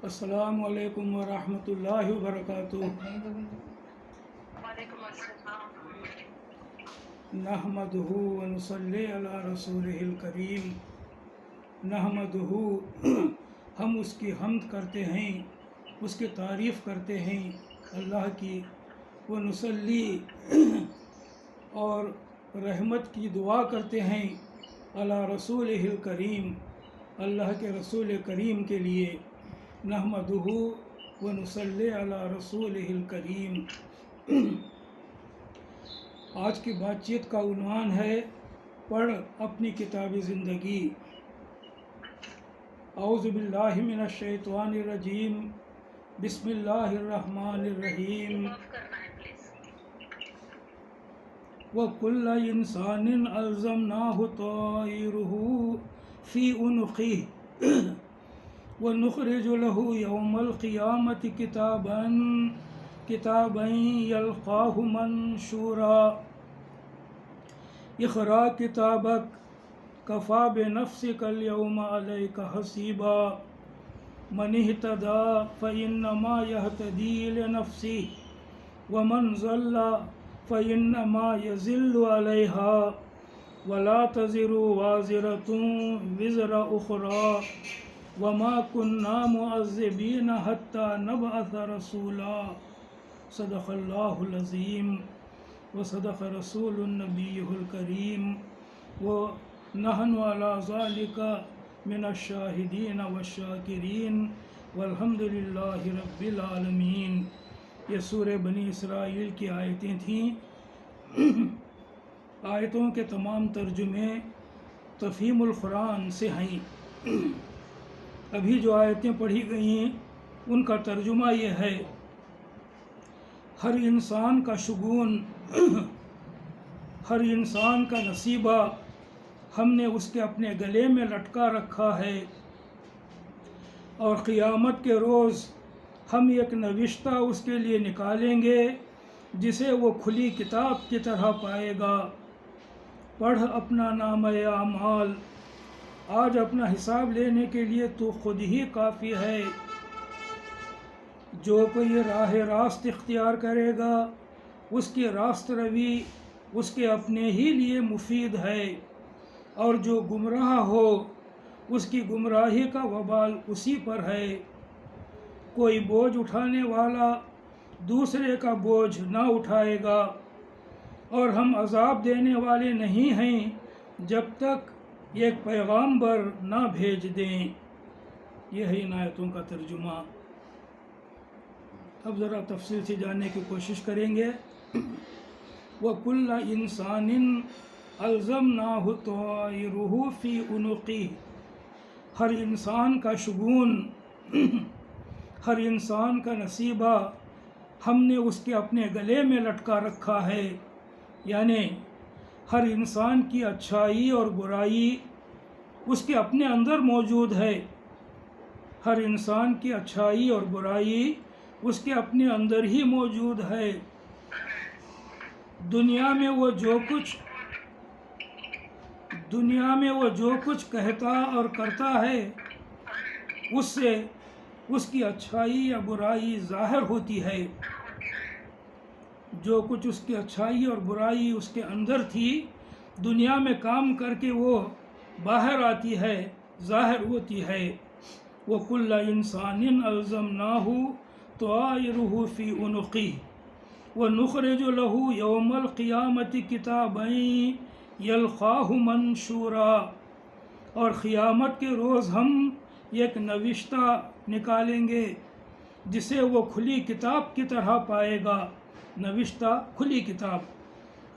السلام علیکم ورحمۃ اللہ وبرکاتہ۔ وعلیکم السلام۔ نحمدہ ونصلی علی رسولہ الکریم۔ نحمدہ، ہم اس کی حمد کرتے ہیں، اس کی تعریف کرتے ہیں اللہ کی، ونصلی، اور رحمت کی دعا کرتے ہیں علی رسولہ الکریم، اللہ کے رسول کریم کے لیے۔ نحمدہ ونصلی علی رسولہ الکریم۔ آج کی بات چیت کا عنوان ہے پڑھ اپنی کتاب زندگی۔ اعوذ باللہ من الشیطان الرجیم، بسم اللہ الرحمن الرحیم۔ وَكُلَّ إِنسَانٍ أَلْزَمْنَاهُ طَائِرَهُ فِي عُنُقِهِ وَنُخْرِجُ لَهُ يَوْمَ الْقِيَامَةِ كِتَابًا يَلْقَاهُ مَنشُورًا اقْرَأْ كِتَابَكَ كَفَى بِنَفْسِكَ الْيَوْمَ عَلَيْكَ حَسِيبًا مَنِ اهْتَدَىٰ فَإِنَّمَا يَهْتَدِي لِنَفْسِهِ وَمَنْ ضَلَّ فَإِنَّمَا يَضِلُّ عَلَيْهَا وَلَا تَزِرُ وَازِرَةٌ وِزْرَ أُخْرَىٰ وَمَا كُنَّا مُعَذِّبِينَ حَتَّىٰ نَبْعَثَ رَسُولًا۔ صدق اللہ العظیم وصدق رسول النبی الکریم وَنَحْنُ عَلَىٰ ذَلِكَ مِنَ الشَّاهِدِينَ وَالشَّاكِرِينَ وَالْحَمْدُ لِلَّهِ رَبِّ الْعَالَمِينَ۔ یہ سورہ بنی اسرائیل کی آیتیں تھیں۔ آیتوں کے تمام ترجمے تفہیم القرآن سے ہیں۔ ابھی جو آیتیں پڑھی گئی ہیں ان کا ترجمہ یہ ہے: ہر انسان کا شگون، ہر انسان کا نصیبہ ہم نے اس کے اپنے گلے میں لٹکا رکھا ہے، اور قیامت کے روز ہم ایک نوشتہ اس کے لیے نکالیں گے جسے وہ کھلی کتاب کی طرح پائے گا۔ پڑھ اپنا نامہ اعمال، آج اپنا حساب لینے کے لیے تو خود ہی کافی ہے۔ جو کوئی راہ راست اختیار کرے گا اس کی راست روی اس کے اپنے ہی لیے مفید ہے، اور جو گمراہ ہو اس کی گمراہی کا وبال اسی پر ہے۔ کوئی بوجھ اٹھانے والا دوسرے کا بوجھ نہ اٹھائے گا، اور ہم عذاب دینے والے نہیں ہیں جب تک ایک پیغامبر نہ بھیج دیں۔ یہ ہے ان آیتوں کا ترجمہ۔ اب ذرا تفصیل سے جاننے کی کوشش کریں گے۔ وَكُلَّ إِنسَانٍ أَلْزَمْنَاهُ طَائِرَهُ فِي عُنُقِهِ، ہر انسان کا شگون، ہر انسان کا نصیبہ ہم نے اس کے اپنے گلے میں لٹکا رکھا ہے، یعنی ہر انسان کی اچھائی اور برائی اس کے اپنے اندر موجود ہے۔ ہر انسان کی اچھائی اور برائی اس کے اپنے اندر ہی موجود ہے۔ دنیا میں وہ جو کچھ کہتا اور کرتا ہے اس سے اس کی اچھائی یا برائی ظاہر ہوتی ہے۔ جو کچھ اس کی اچھائی اور برائی اس کے اندر تھی، دنیا میں کام کر کے وہ باہر آتی ہے، ظاہر ہوتی ہے۔ وَكُلَّ إِنسَانٍ أَلْزَمْنَاهُ طَائِرَهُ فِي عُنُقِهِ وَنُخْرِجُ لَهُ يَوْمَ الْقِيَامَةِ كِتَابًا يَلْقَاهُ مَنشُورًا، اور قیامت کے روز ہم ایک نوشتہ نکالیں گے جسے وہ کھلی کتاب کی طرح پائے گا۔ نوشتہ، کھلی کتاب۔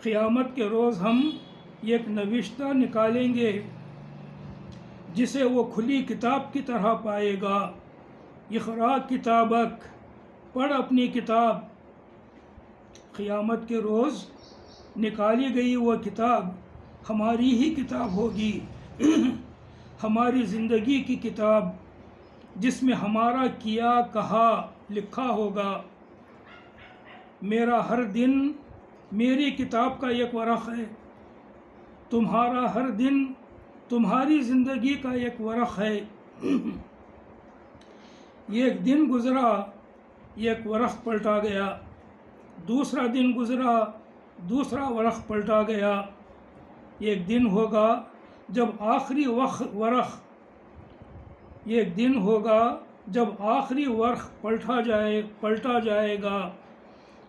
قیامت کے روز ہم ایک نوشتہ نکالیں گے جسے وہ کھلی کتاب کی طرح پائے گا۔ اقرأ کتابک، پڑھ اپنی کتاب۔ قیامت کے روز نکالی گئی وہ کتاب ہماری ہی کتاب ہوگی، ہماری زندگی کی کتاب، جس میں ہمارا کیا کہا لکھا ہوگا۔ میرا ہر دن میری کتاب کا ایک ورق ہے، تمہارا ہر دن تمہاری زندگی کا ایک ورق ہے۔ ایک دن گزرا، ایک ورق پلٹا گیا، دوسرا دن گزرا، دوسرا ورق پلٹا گیا، ایک دن ہوگا جب آخری ایک دن ہوگا جب آخری ورق پلٹا جائے گا،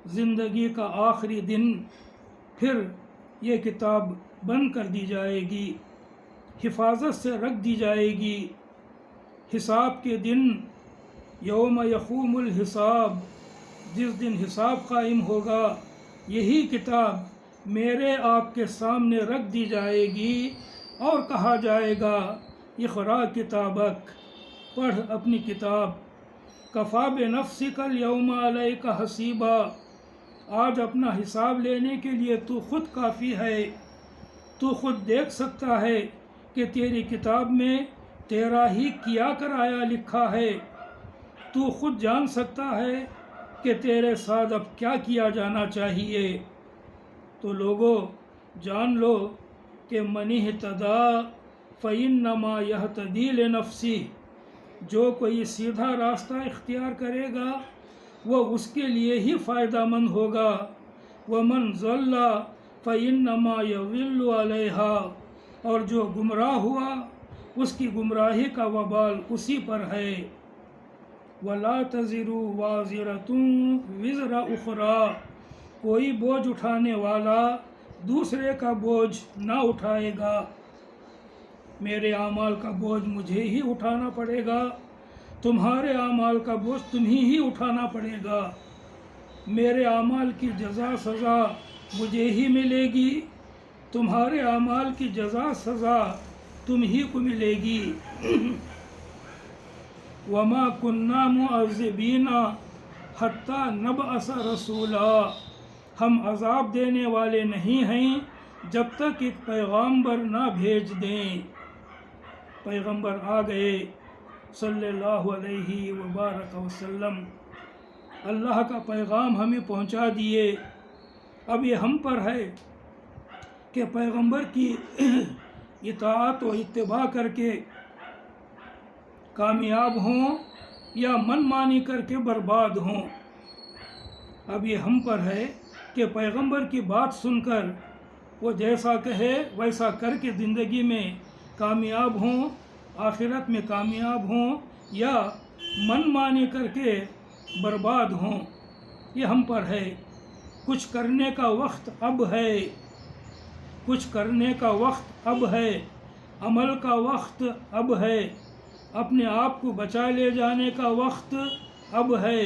زندگی کا آخری دن، پھر یہ کتاب بند کر دی جائے گی، حفاظت سے رکھ دی جائے گی۔ حساب کے دن، یوم یقوم الحساب، جس دن حساب قائم ہوگا، یہی کتاب میرے آپ کے سامنے رکھ دی جائے گی اور کہا جائے گا اقرا کتابک، پڑھ اپنی کتاب، کفا بنفسک الیوم علیک حسیبا، آج اپنا حساب لینے کے لیے تو خود کافی ہے، تو خود دیکھ سکتا ہے کہ تیری کتاب میں تیرا ہی کیا کرایا لکھا ہے، تو خود جان سکتا ہے کہ تیرے ساتھ اب کیا کیا جانا چاہیے۔ تو لوگو جان لو کہ من اہتدی فإنما یہتدی لنفسہ، جو کوئی سیدھا راستہ اختیار کرے گا وہ اس کے لیے ہی فائدہ مند ہوگا، ومن ضل فإنما یضل علیہا، اور جو گمراہ ہوا اس کی گمراہی کا وبال اسی پر ہے۔ ولا تزر وازرۃ وزر اخرى، کوئی بوجھ اٹھانے والا دوسرے کا بوجھ نہ اٹھائے گا، میرے اعمال کا بوجھ مجھے ہی اٹھانا پڑے گا، تمہارے اعمال کا بوجھ تمہیں ہی اٹھانا پڑے گا، میرے اعمال کی جزا سزا مجھے ہی ملے گی، تمہارے اعمال کی جزا سزا تم ہی کو ملے گی۔ وما كنا معذبین حتی نبعث رسولا، ہم عذاب دینے والے نہیں ہیں جب تک ایک پیغامبر نہ بھیج دیں۔ پیغمبر آ گئے صلی اللہ علیہ وبارک وسلم، اللہ کا پیغام ہمیں پہنچا دیے، اب یہ ہم پر ہے کہ پیغمبر کی اطاعت و اتباع کر کے کامیاب ہوں یا من مانی کر کے برباد ہوں۔ اب یہ ہم پر ہے کہ پیغمبر کی بات سن کر وہ جیسا کہے ویسا کر کے زندگی میں کامیاب ہوں، آخرت میں کامیاب ہوں، یا من مانی کر کے برباد ہوں، یہ ہم پر ہے۔ کچھ کرنے کا وقت اب ہے، کچھ کرنے کا وقت اب ہے، عمل کا وقت اب ہے، اپنے آپ کو بچا لے جانے کا وقت اب ہے۔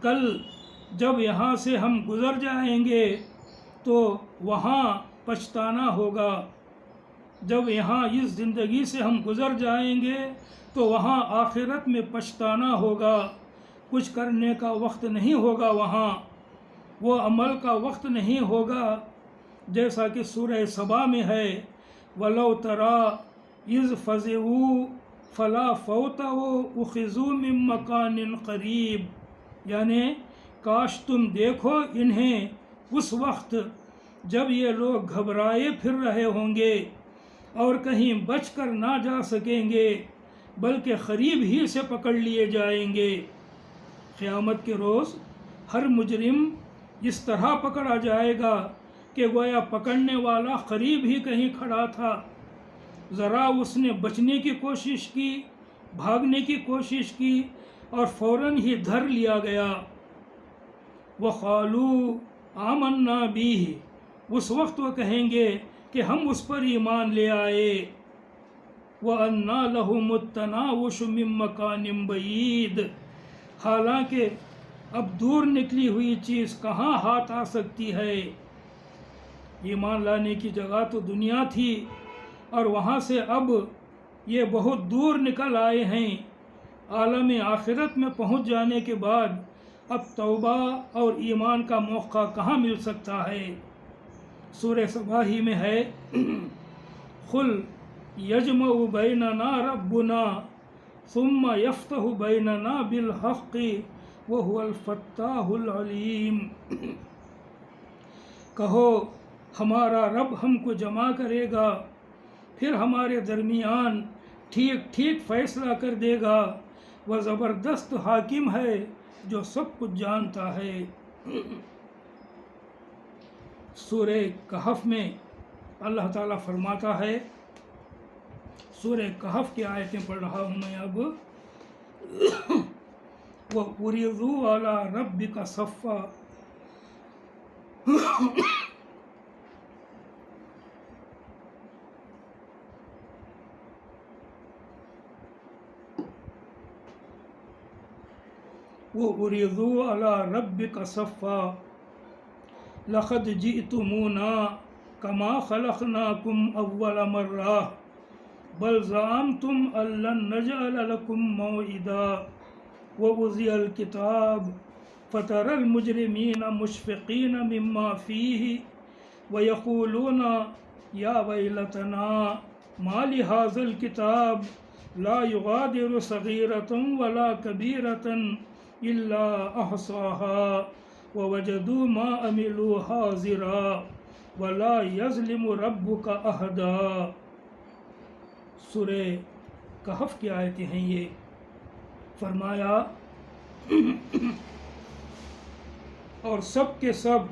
کل جب یہاں سے ہم گزر جائیں گے تو وہاں پچھتانا ہوگا، جب یہاں اس زندگی سے ہم گزر جائیں گے تو وہاں آخرت میں پچھتانا ہوگا۔ کچھ کرنے کا وقت نہیں ہوگا وہاں، وہ عمل کا وقت نہیں ہوگا، جیسا کہ سورہ سبا میں ہے وَلَوْ تَرَىٰ إِذْ فَزِعُوا فَلَا فَوْتَ وَأُخِذُوا مِن مَّكَانٍ قَرِيبٍ، یعنی کاش تم دیکھو انہیں اس وقت جب یہ لوگ گھبرائے پھر رہے ہوں گے اور کہیں بچ کر نہ جا سکیں گے، بلکہ قریب ہی سے پکڑ لیے جائیں گے۔ قیامت کے روز ہر مجرم اس طرح پکڑا جائے گا کہ گویا پکڑنے والا قریب ہی کہیں کھڑا تھا، ذرا اس نے بچنے کی کوشش کی، بھاگنے کی کوشش کی اور فوراً ہی دھر لیا گیا۔ وَقَالُوا آمَنَّا بِهِ، اس وقت وہ کہیں گے کہ ہم اس پر ایمان لے آئے۔ وَأَنَّىٰ لَهُمُ التَّنَاوُشُ مِن مَّكَانٍ بَعِيدٍ، حالانکہ اب دور نکلی ہوئی چیز کہاں ہاتھ آ سکتی ہے۔ ایمان لانے کی جگہ تو دنیا تھی اور وہاں سے اب یہ بہت دور نکل آئے ہیں، عالم آخرت میں پہنچ جانے کے بعد اب توبہ اور ایمان کا موقع کہاں مل سکتا ہے۔ سورہ سبا ہی میں ہے قُلْ یجمع بیننا ربنا ثم یفتح بیننا بالحق وہو الفتاح العلیم، کہو ہمارا رب ہم کو جمع کرے گا، پھر ہمارے درمیان ٹھیک ٹھیک فیصلہ کر دے گا، وہ زبردست حاکم ہے جو سب کچھ جانتا ہے۔ سورہ کہف میں اللہ تعالیٰ فرماتا ہے، سورہ کہف کی آیتیں پڑھ رہا ہوں میں اب۔ وَعُرِضُوا عَلَىٰ رَبِّكَ صَفًّا وَعُرِضُوا عَلَىٰ رَبِّكَ صَفًّا لَقَدْ جِئْتُمُونَا كَمَا خَلَقْنَاكُمْ أَوَّلَ مَرَّةٍ بَلْ زَعَمْتُمْ أَن لَّن نَّجْعَلَ لَكُم مَّوْعِدًا وَوُضِعَ الْكِتَابُ فَتَرَى الْمُجْرِمِينَ مُشْفِقِينَ مِمَّا فِيهِ وَيَقُولُونَ يَا وَيْلَتَنَا مَا لِهَٰذَا الْكِتَابِ لَا يُغَادِرُ صَغِيرَةً وَلَا كَبِيرَةً إِلَّا أَحْصَاهَا وَوَجَدُوا مَا عَمِلُوا حَاضِرًا وَلَا يَظْلِمُ رَبُّكَ أَحَدًا۔ سورہ کہف کی آیتیں ہیں یہ۔ فرمایا اور سب کے سب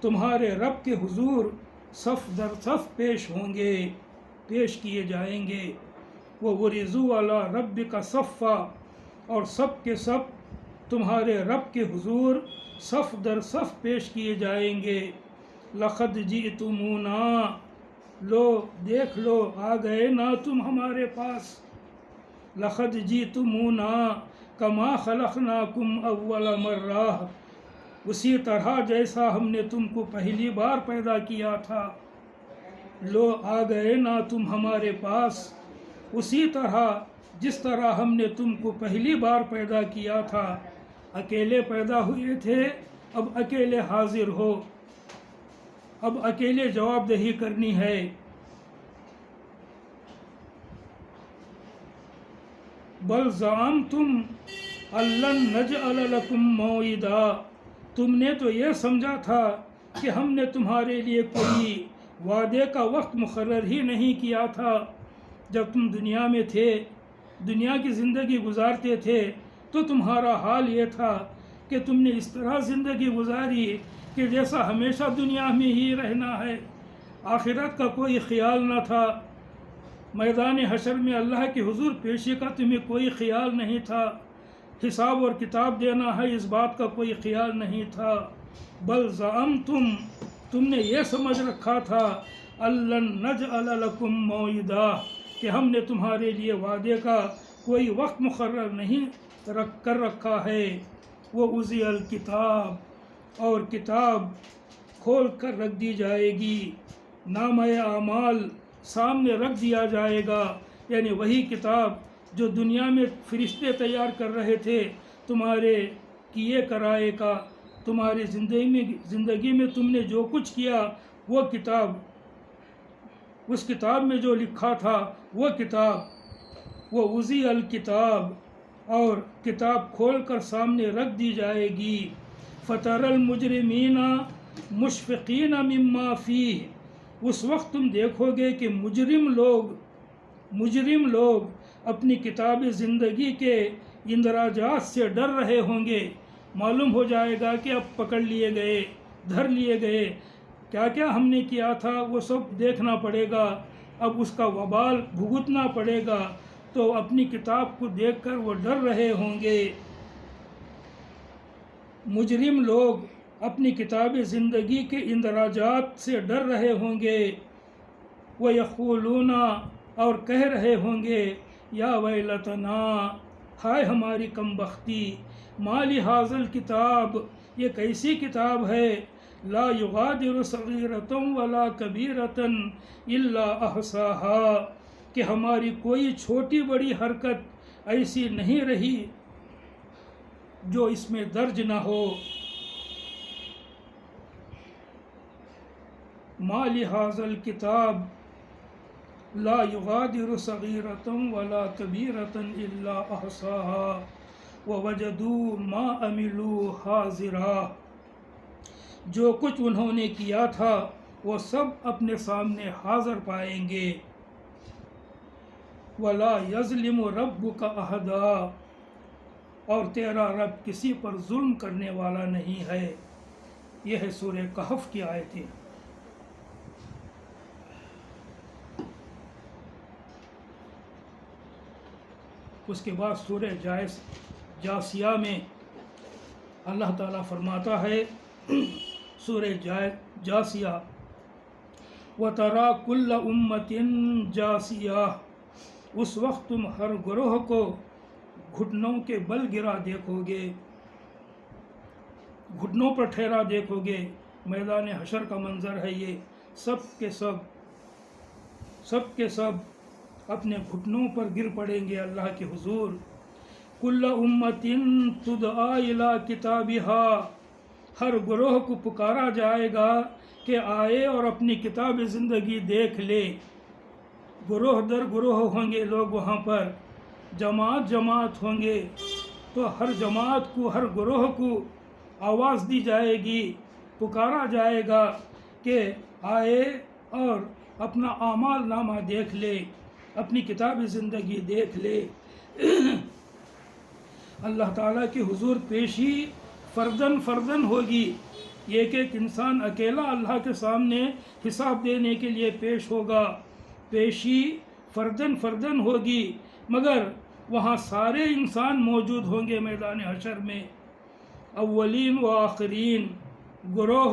تمہارے رب کے حضور صف در صف پیش ہوں گے، پیش کیے جائیں گے۔ وَعُرِضُوا عَلَىٰ رَبِّكَ صَفًّا، اور سب کے سب تمہارے رب کے حضور صف در صف پیش کیے جائیں گے۔ لَقَدْ جِئْتُمُونَا، لو دیکھ لو آ گئے نا تم ہمارے پاس۔ لَقَدْ جِئْتُمُونَا كَمَا خَلَقْنَاكُمْ أَوَّلَ مَرَّةٍ، اسی طرح جیسا ہم نے تم کو پہلی بار پیدا کیا تھا۔ لو آ گئے نا تم ہمارے پاس، اسی طرح جس طرح ہم نے تم کو پہلی بار پیدا کیا تھا۔ اکیلے پیدا ہوئے تھے، اب اکیلے حاضر ہو، اب اکیلے جواب دہی کرنی ہے۔ بل زعمتم ان لن نجعل لکم موعدا، تم نے تو یہ سمجھا تھا کہ ہم نے تمہارے لیے کوئی وعدے کا وقت مقرر ہی نہیں کیا تھا۔ جب تم دنیا میں تھے، دنیا کی زندگی گزارتے تھے، تو تمہارا حال یہ تھا کہ تم نے اس طرح زندگی گزاری کہ جیسا ہمیشہ دنیا میں ہی رہنا ہے، آخرت کا کوئی خیال نہ تھا۔ میدان حشر میں اللہ کے حضور پیشی کا تمہیں کوئی خیال نہیں تھا، حساب اور کتاب دینا ہے اس بات کا کوئی خیال نہیں تھا۔ بل زعمتم، تم نے یہ سمجھ رکھا تھا، ان لن نجعل لکم موعدا، کہ ہم نے تمہارے لیے وعدے کا کوئی وقت مقرر نہیں کر رکھا ہے۔ وَوُضِعَ الْكِتَابُ، اور کتاب کھول کر رکھ دی جائے گی، نامہ اعمال سامنے رکھ دیا جائے گا، یعنی وہی کتاب جو دنیا میں فرشتے تیار کر رہے تھے تمہارے کیے کرائے کا، تمہاری زندگی میں تم نے جو کچھ کیا وہ کتاب، اس کتاب میں جو لکھا تھا وہ کتاب۔ وَوُضِعَ الْكِتَابُ، اور کتاب کھول کر سامنے رکھ دی جائے گی۔ فَتَرَى الْمُجْرِمِينَ مُشْفِقِينَ مِمَّا فِيهِ، اس وقت تم دیکھو گے کہ مجرم لوگ اپنی کتاب زندگی کے اندراجات سے ڈر رہے ہوں گے۔ معلوم ہو جائے گا کہ اب پکڑ لیے گئے، دھر لیے گئے، کیا کیا ہم نے کیا تھا وہ سب دیکھنا پڑے گا، اب اس کا وبال بھگتنا پڑے گا، تو اپنی کتاب کو دیکھ کر وہ ڈر رہے ہوں گے۔ مجرم لوگ اپنی کتاب زندگی کے اندراجات سے ڈر رہے ہوں گے۔ وَيَقُولُونَ، اور کہہ رہے ہوں گے، یا ویلتنا، ہائے ہماری کم بختی، ما لِهَٰذَا الْكِتَابِ، یہ کیسی کتاب ہے، لا یغادر صغیرۃ ولا کبیرۃ الا احصاها، کہ ہماری کوئی چھوٹی بڑی حرکت ایسی نہیں رہی جو اس میں درج نہ ہو۔ ما لِهَٰذَا الْكِتَابِ لا یغادر صغیرۃ ولا کبیرۃ الا احصاها ووجدوا ما عملوا حاضرا، جو کچھ انہوں نے کیا تھا وہ سب اپنے سامنے حاضر پائیں گے۔ ولا یظلم ربک احدا، اور تیرا رب کسی پر ظلم کرنے والا نہیں ہے۔ یہ ہے سورہ کہف کی آیتیں۔ اس کے بعد سورہ جاسیہ میں اللہ تعالیٰ فرماتا ہے، سورہ جاسیہ، وَتَرَا كُلَّ أُمَّةٍ جَاسِيَةٍ، اس وقت تم ہر گروہ کو گھٹنوں کے بل گرا دیکھو گے، گھٹنوں پر ٹھہرا دیکھو گے۔ میدان حشر کا منظر ہے یہ، سب کے سب اپنے گھٹنوں پر گر پڑیں گے اللہ کے حضور۔ کل امت تدعی الی کتابہا، ہر گروہ کو پکارا جائے گا کہ آئے اور اپنی کتاب زندگی دیکھ لے۔ گروہ در گروہ ہوں گے لوگ وہاں پر، جماعت ہوں گے، تو ہر جماعت کو، ہر گروہ کو آواز دی جائے گی، پکارا جائے گا کہ آئے اور اپنا اعمال نامہ دیکھ لے، اپنی کتاب زندگی دیکھ لے۔ اللہ تعالیٰ کے حضور پیشی فردن ہوگی، ایک انسان اکیلا اللہ کے سامنے حساب دینے کے لیے پیش ہوگا، پیشی فردن ہوگی، مگر وہاں سارے انسان موجود ہوں گے میدان حشر میں، اولین و آخرین، گروہ،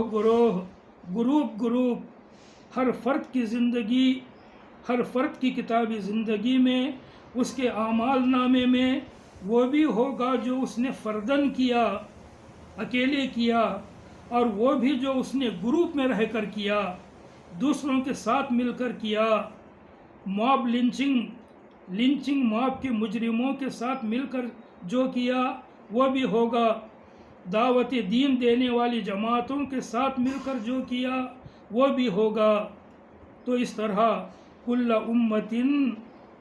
گروپ، ہر فرد کی زندگی، ہر فرد کی کتابی زندگی میں، اس کے اعمال نامے میں وہ بھی ہوگا جو اس نے فردن کیا، اکیلے کیا، اور وہ بھی جو اس نے گروپ میں رہ کر کیا، دوسروں کے ساتھ مل کر کیا، موب لنچنگ موب کے مجرموں کے ساتھ مل کر جو کیا وہ بھی ہوگا، دعوت دین دینے والی جماعتوں کے ساتھ مل کر جو کیا وہ بھی ہوگا۔ تو اس طرح کل امت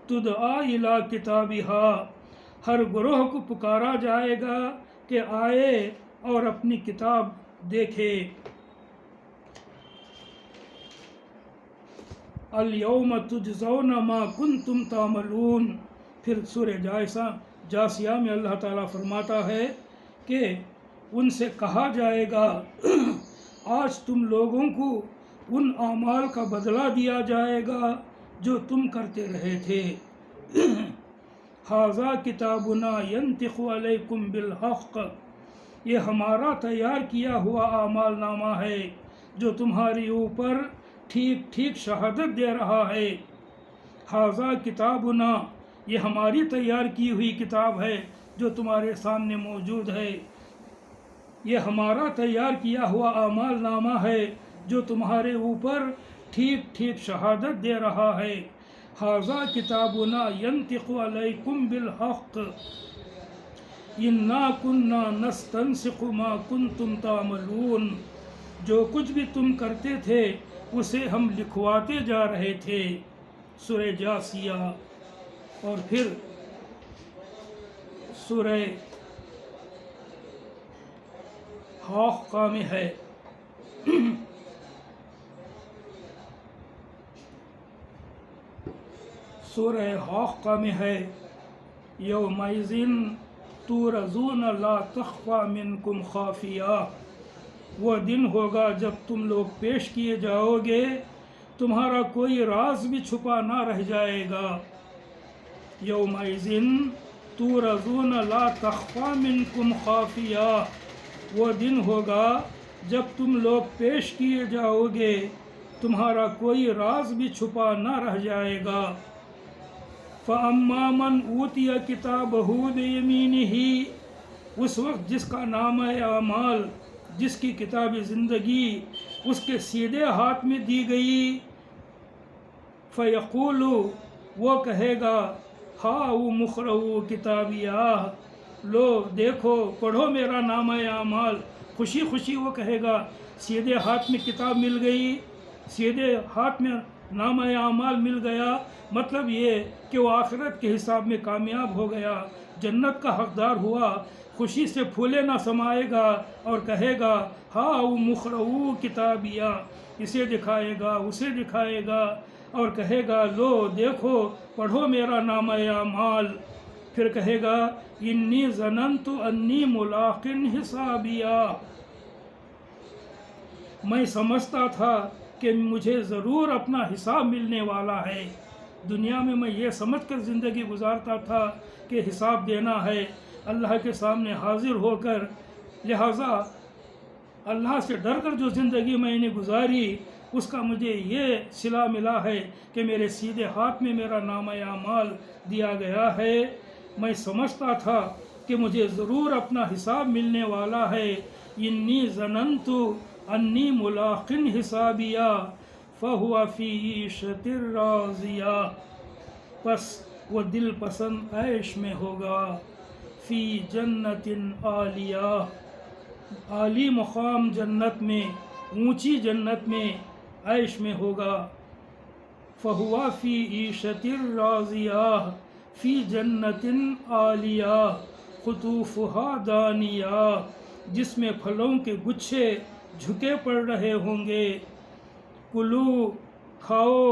تدعی الی کتابہا، ہر گروہ کو پکارا جائے گا کہ آئے اور اپنی کتاب دیکھے۔ الیوم تجزون ما کنتم تعملون، پھر سورہ جاسیہ میں اللہ تعالیٰ فرماتا ہے کہ ان سے کہا جائے گا آج تم لوگوں کو ان اعمال کا بدلہ دیا جائے گا جو تم کرتے رہے تھے۔ ھذا کتابنا ینطق علیکم بالحق، یہ ہمارا تیار کیا ہوا اعمال نامہ ہے جو تمہارے اوپر ٹھیک شہادت دے رہا ہے۔ ھذا کتابنا، یہ ہماری تیار کی ہوئی کتاب ہے جو تمہارے سامنے موجود ہے، یہ ہمارا تیار کیا ہوا اعمال نامہ ہے جو تمہارے اوپر ٹھیک شہادت دے رہا ہے۔ ھذا کتابنا ینطق علیکم بالحق انا کنا نستنسخ ما کنتم تعملون، جو کچھ بھی تم کرتے تھے اسے ہم لکھواتے جا رہے تھے۔ سورہ جاسیہ، اور پھر سورہ حاقہ میں ہے، سورہ حاقہ میں ہے، یومئذ تورزون لا تخفی منکم خافیہ، وہ دن ہوگا جب تم لوگ پیش کیے جاؤ گے، تمہارا کوئی راز بھی چھپا نہ رہ جائے گا۔ یومئذ تورزون لا تخفی منکم خافیہ، وہ دن ہوگا جب تم لوگ پیش کیے جاؤ گے، تمہارا کوئی راز بھی چھپا نہ رہ جائے گا۔ فَأَمَّا مَنْ أُوتِيَ كِتَابَهُ بِيَمِينِهِ، اس وقت جس کا نامہ اعمال، جس کی کتاب زندگی اس کے سیدھے ہاتھ میں دی گئی، فَيَقُولُ، وہ کہے گا، هَاؤُمُ اقْرَءُوا كِتَابِیَهْ، لو دیکھو پڑھو میرا نامہ اعمال۔ خوشی وہ کہے گا، سیدھے ہاتھ میں کتاب مل گئی، سیدھے ہاتھ میں نامہ اعمال مل گیا، مطلب یہ کہ وہ آخرت کے حساب میں کامیاب ہو گیا، جنت کا حقدار ہوا، خوشی سے پھولے نہ سمائے گا اور کہے گا ہاؤم اقرءوا کتابیہ، اسے دکھائے گا، اسے دکھائے گا اور کہے گا لو دیکھو پڑھو میرا نامہ اعمال۔ پھر پھر کہے گا انی ظننت انی ملاق حسابیا، میں سمجھتا تھا کہ مجھے ضرور اپنا حساب ملنے والا ہے۔ دنیا میں یہ سمجھ کر زندگی گزارتا تھا کہ حساب دینا ہے اللہ کے سامنے حاضر ہو کر، لہٰذا اللہ سے ڈر کر جو زندگی میں نے گزاری اس کا مجھے یہ صلہ ملا ہے کہ میرے سیدھے ہاتھ میں میرا نامہ اعمال دیا گیا ہے۔ میں سمجھتا تھا کہ مجھے ضرور اپنا حساب ملنے والا ہے۔ انی ظننت انی ملاق حسابیا فہو فی عیشۃ راضیہ، پس وہ دل پسند عیش میں ہوگا، فی جنت عالیہ، عالی مقام جنت میں، اونچی جنت میں عیش میں ہوگا۔ فہو فی عیشۃ راضیہ فی جنت عالیہ قطوفها دانیہ، جس میں پھلوں کے گچھے جھکے پڑ رہے ہوں گے۔ کلو، کھاؤ،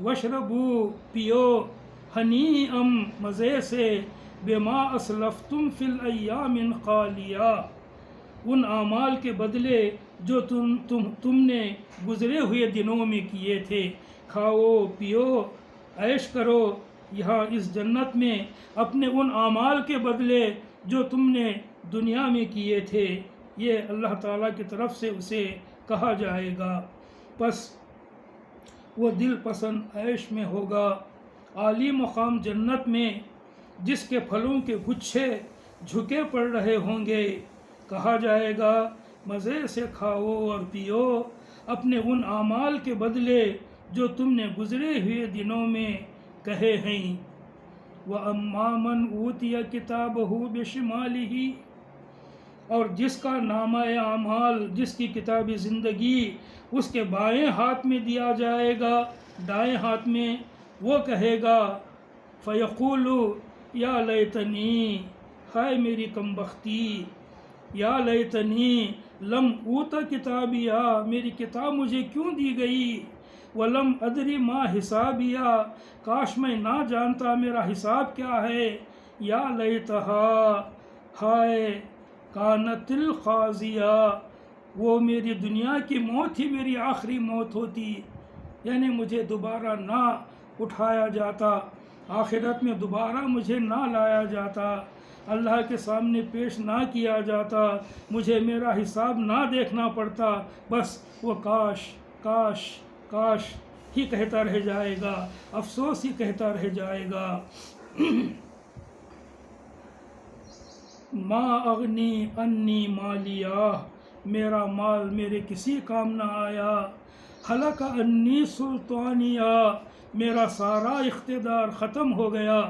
وشربو، پیو، ہنیئا، مزے سے، بما اسلفتم فی الایام الخالیہ، ان اعمال کے بدلے جو تم نے گزرے ہوئے دنوں میں کیے تھے۔ کھاؤ، پیو، عیش کرو یہاں اس جنت میں اپنے ان اعمال کے بدلے جو تم نے دنیا میں کیے تھے، یہ اللہ تعالیٰ کی طرف سے اسے کہا جائے گا۔ پس وہ دل پسند عیش میں ہوگا، عالی مقام جنت میں، جس کے پھلوں کے گچھے جھکے پڑ رہے ہوں گے۔ کہا جائے گا مزے سے کھاؤ اور پیو اپنے ان اعمال کے بدلے جو تم نے گزرے ہوئے دنوں میں کہے ہیں۔ وَأَمَّا مَنْ أُوتِيَ كِتَابَهُ بِشِمَالِهِ، اور جس کا نامہ اعمال، جس کی کتاب زندگی اس کے بائیں ہاتھ میں دیا جائے گا، دائیں ہاتھ میں، وہ کہے گا فَيَقُولُ یا لیتنی، ہائے میری کم بختی، یا لیتنی لم اوت کتابیا، میری کتاب مجھے کیوں دی گئی، ولم ادری ما حسابیا، کاش میں نہ جانتا میرا حساب کیا ہے، یا لیتہا، ہائے، کانت القاضیہ، وہ میری دنیا کی موت ہی میری آخری موت ہوتی، یعنی مجھے دوبارہ نہ اٹھایا جاتا، آخرت میں دوبارہ مجھے نہ لایا جاتا، اللہ کے سامنے پیش نہ کیا جاتا، مجھے میرا حساب نہ دیکھنا پڑتا، بس وہ کاش کاش کاش ہی کہتا رہ جائے گا، افسوس ہی کہتا رہ جائے گا۔ ما اغنی انی مالیہ، میرا مال میرے کسی کام نہ آیا، ہلک انی سلطانیہ، میرا سارا اقتدار ختم ہو گیا،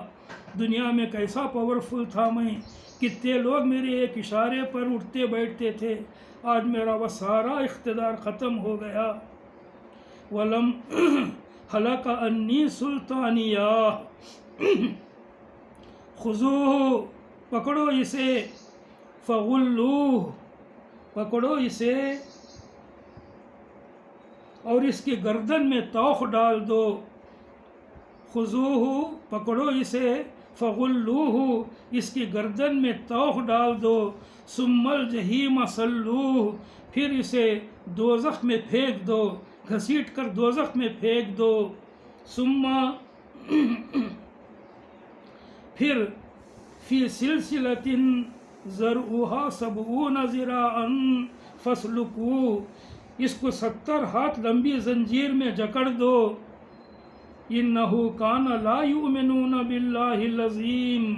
دنیا میں کیسا پاورفل تھا میں، کتنے لوگ میرے ایک اشارے پر اٹھتے بیٹھتے تھے، آج میرا وہ سارا اقتدار ختم ہو گیا۔ ولم ہلک انی سلطانیہ، خذوہ، پکڑو اسے، فغلوہ، پکڑو اسے اور اس کی گردن میں توق ڈال دو، خذوہ، پکڑو اسے، فغلوہ، اس کی گردن میں توق ڈال دو، ثم الجحیم صلوہ، پھر اسے دوزخ میں پھینک دو، گھسیٹ کر دوزخ میں پھینک دو، ثم، پھر فی سلسلۃ ذرعہا 70 ذراعا فاسلکوہ، اس کو 70 ہاتھ لمبی زنجیر میں جکڑ دو، انہ کان لا یؤمنون باللہ العظیم،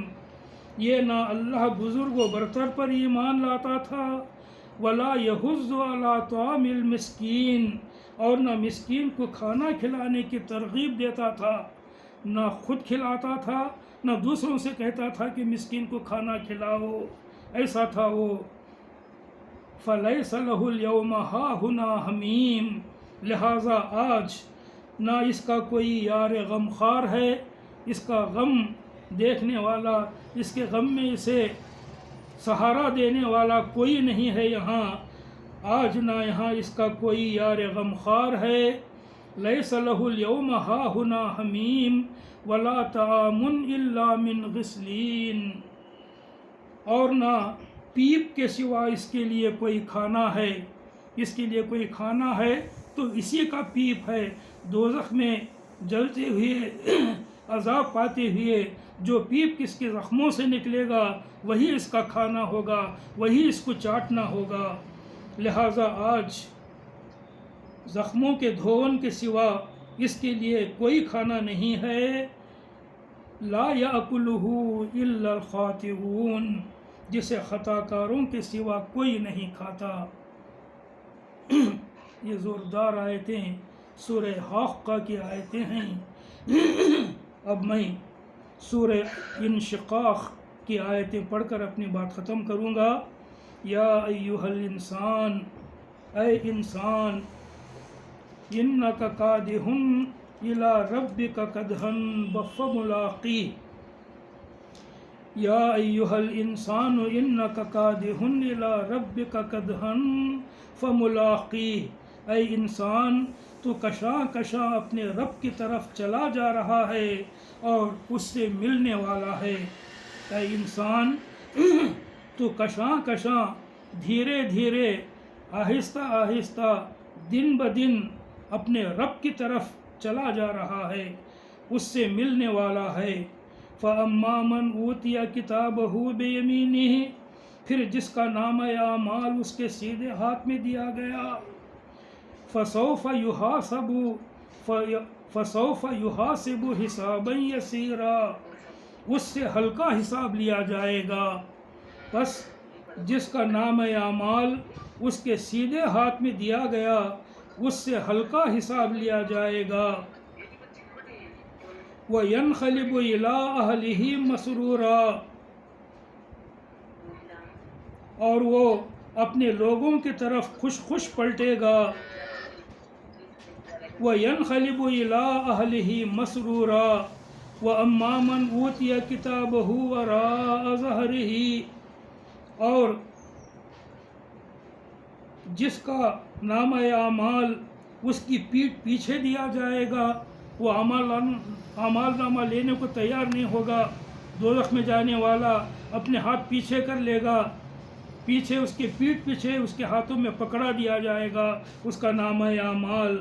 یہ نہ اللہ بزرگ و برتر پر ایمان لاتا تھا، ولا یحض علی طعام المسکین، اور نہ مسکین کو کھانا کھلانے کی ترغیب دیتا تھا، نہ خود کھلاتا تھا نہ دوسروں سے کہتا تھا کہ مسکین کو کھانا کھلاؤ، ایسا تھا وہ۔ فلیس لہ اليوم ہاہنا حمیم، لہٰذا آج نہ اس کا کوئی یار غم خوار ہے، اس کا غم دیکھنے والا، اس کے غم میں اسے سہارا دینے والا کوئی نہیں ہے یہاں، آج نہ یہاں اس کا کوئی یار غم خوار ہے، ليس له اليوم هاهنا حميم ولا طعام إلا من غسلين، اور نہ پیپ کے سوا اس کے لیے کوئی کھانا ہے، اس کے لیے کوئی کھانا ہے تو اسی کا پیپ ہے۔ دوزخ میں جلتے ہوئے عذاب پاتے ہوئے جو پیپ کس کے زخموں سے نکلے گا وہی اس کا کھانا ہوگا، وہی اس کو چاٹنا ہوگا۔ لہٰذا آج زخموں کے دھون کے سوا اس کے لیے کوئی کھانا نہیں ہے۔ لا یأکلہ الا الخاطئون، جسے خطا کاروں کے سوا کوئی نہیں کھاتا۔ یہ زوردار آیتیں سورہ حاقہ کی آیتیں ہیں۔ اب میں سورہ انشقاق کی آیتیں پڑھ کر اپنی بات ختم کروں گا۔ یا ایہا الانسان، اے انسان، انک کادح الی ربک کدحا فملاقیہ، یا ایہا الانسان انک کادح الی ربک کدحا فملاقیہ، اے انسان تو کشاں کشاں اپنے رب کی طرف چلا جا رہا ہے اور اس سے ملنے والا ہے۔ اے انسان تو کشاں کشاں، دھیرے دھیرے، آہستہ آہستہ، دن بدن اپنے رب کی طرف چلا جا رہا ہے، اس سے ملنے والا ہے۔ فَأَمَّا مَنْ أُوتِيَ كِتَابَهُ بِيَمِينِهِ، پھر جس کا نامہ اعمال اس کے سیدھے ہاتھ میں دیا گیا، فَسَوْفَ يُحَاسَبُ حِسَابًا يَسِيرًا، اس سے ہلکا حساب لیا جائے گا۔ بس جس کا نامہ اعمال اس کے سیدھے ہاتھ میں دیا گیا اس سے ہلکا حساب لیا جائے گا۔ وَيَنْقَلِبُ إِلَىٰ أَهْلِهِ مَسْرُورًا، اور وہ اپنے لوگوں کی طرف خوش خوش پلٹے گا۔ وَيَنْقَلِبُ إِلَىٰ أَهْلِهِ مَسْرُورًا وَأَمَّا مَنْ أُوتِيَ كِتَابَهُ وَرَاءَ ظَهْرِهِ، اور جس کا نامہ اعمال اس کی پیٹھ پیچھے دیا جائے گا، وہ اعمال نامہ لینے کو تیار نہیں ہوگا، دوزخ میں جانے والا اپنے ہاتھ پیچھے کر لے گا، پیچھے اس کے پیٹھ پیچھے اس کے ہاتھوں میں پکڑا دیا جائے گا اس کا نامہ اعمال۔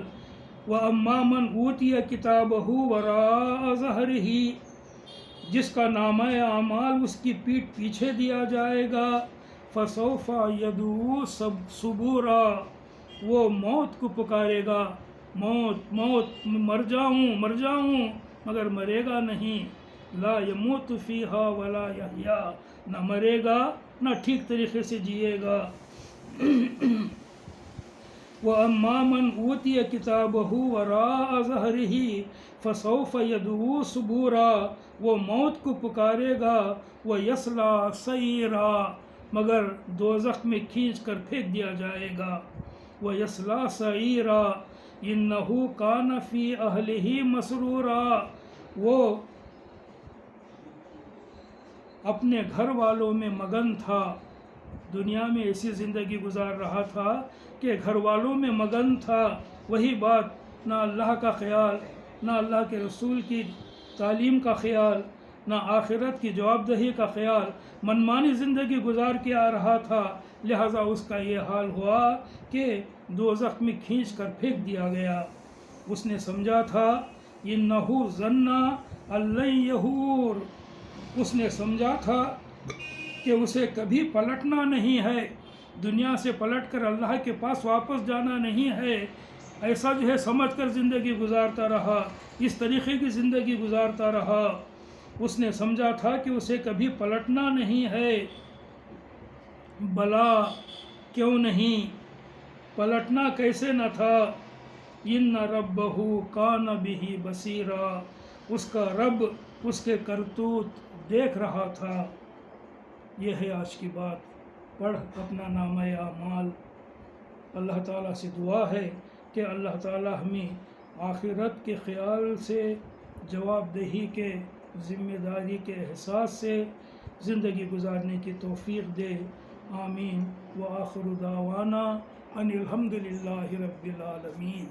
وَأَمَّا مَنْ أُوتِيَ كِتَابَهُ وَرَاءَ ظَهْرِهِ، جس کا نامہ اعمال اس کی پیٹھ پیچھے دیا جائے گا، فَسَوْفَ يَدْعُو ثُبُورًا، وہ موت کو پکارے گا، موت موت، مر جاؤں مگر مرے گا نہیں۔ لا يموت فیہا ولا یحیا، نہ مرے گا نہ ٹھیک طریقے سے جیے گا۔ وَأَمَّا مَنْ أُوتِيَ كِتَابَهُ وَرَاءَ ظَهْرِهِ فَسَوْفَ يَدْعُو ثُبُورًا، وہ موت کو پکارے گا، وَيَصْلَىٰ سَعِيرًا، مگر دوزخ میں کھینچ کر پھینک دیا جائے گا۔ وَيَصْلَىٰ سَعِيرًا إِنَّهُ كَانَ فِي أَهْلِهِ مَسْرُورًا، وہ اپنے گھر والوں میں مگن تھا، دنیا میں ایسی زندگی گزار رہا تھا کہ گھر والوں میں مگن تھا، وہی بات، نہ اللہ کا خیال، نہ اللہ کے رسول کی تعلیم کا خیال، نہ آخرت کی جواب دہی کا خیال، منمانی زندگی گزار کے آ رہا تھا، لہٰذا اس کا یہ حال ہوا کہ دوزخ میں کھینچ کر پھینک دیا گیا۔ اس نے سمجھا تھا اِنَّهُ ظَنَّ أَن لَّن يَحُورَ، اس نے سمجھا تھا کہ اسے کبھی پلٹنا نہیں ہے، دنیا سے پلٹ کر اللہ کے پاس واپس جانا نہیں ہے، ایسا جو ہے سمجھ کر زندگی گزارتا رہا، اس طریقے کی زندگی گزارتا رہا۔ اس نے سمجھا تھا کہ اسے کبھی پلٹنا نہیں ہے، بلا کیوں نہیں، پلٹنا کیسے نہ تھا۔ ان ربہ کان بہ بصیرا، اس کا رب اس کے کرتوت دیکھ رہا تھا۔ یہ ہے آج کی بات۔ پڑھ اپنا نامہ اعمال۔ اللہ تعالیٰ سے دعا ہے کہ اللہ تعالیٰ ہمیں آخرت کے خیال سے، جواب دہی کے ذمہ داری کے احساس سے زندگی گزارنے کی توفیق دے، آمین۔ وآخر دعوانا ان الحمد للہ رب العالمین۔